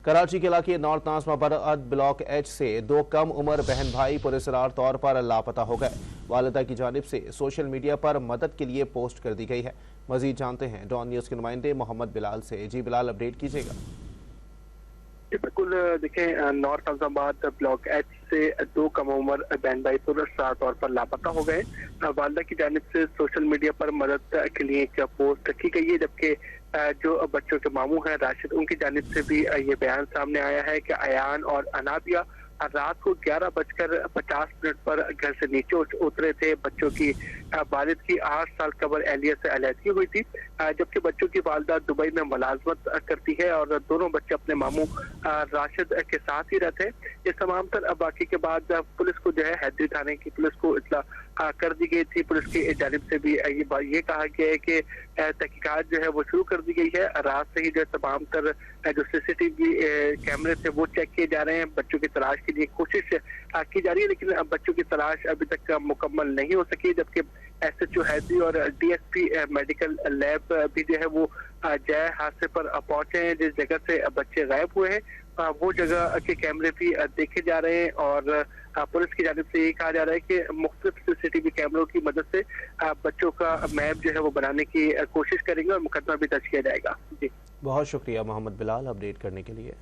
कराची के इलाके north नाज़मा बरअद block H से दो कम उम्र बहन भाई पुरस्रार तौर पर लापता हो गए। वालिदा की जानिब से सोशल मीडिया पर मदद के लिए पोस्ट कर दी गई है। मजीद जानते हैं डॉन न्यूज़ के नुमाइंदे मोहम्मद बिलाल से। जी बिलाल, अपडेट कीजिएगा। बिल्कुल, देखें, नॉर्थ नाज़िमाबाद ब्लॉक एच से दो कम उम्र बहन भाई पुरस्रार तौर पर लापता हो गए। वालिदा की जानिब से सोशल मीडिया पर मदद के लिए एक पोस्ट रखी गई है, जबकि जो बच्चों के मामू हैं राशिद, उनकी जानिब से भी ये बयान सामने आया है कि अयान और अनाबिया रात को 11:50 पर घर से नीचे उतरे थे। बच्चों की वालिद की 8 साल कबल एहलिया से अलहदगी हुई थी, जबकि बच्चों की वालिदा दुबई में मुलाजमत करती है और दोनों बच्चे अपने मामू राशिद के साथ ही रहते हैं। इस तमाम तर वाक़े के बाद पुलिस को जो है हैदरी थाने की पुलिस को इत्तला कर दी गई थी। पुलिस की जानिब से भी ये कहा गया है कि तहकीकात जो है वो शुरू कर दी गई है। रात से ही जो तमाम तर जो सीसीटीवी कैमरे थे वो चेक किए जा रहे हैं। बच्चों की तलाश के लिए कोशिश की जा रही है, लेकिन बच्चों की तलाश अभी तक मुकम्मल नहीं हो सकी। जबकि SHO हैदरी और DSP मेडिकल लैब भी जो है वो जय हादसे पर पहुंचे हैं। जिस जगह से बच्चे गायब हुए हैं वो जगह के कैमरे भी देखे जा रहे हैं और पुलिस की जानिब से ये कहा जा रहा है कि मुख्तलिफ CCTV कैमरों की मदद से बच्चों का मैप जो है वो बनाने की कोशिश करेंगे और मुकदमा भी दर्ज किया जाएगा। जी, बहुत शुक्रिया मोहम्मद बिलाल अपडेट करने के लिए।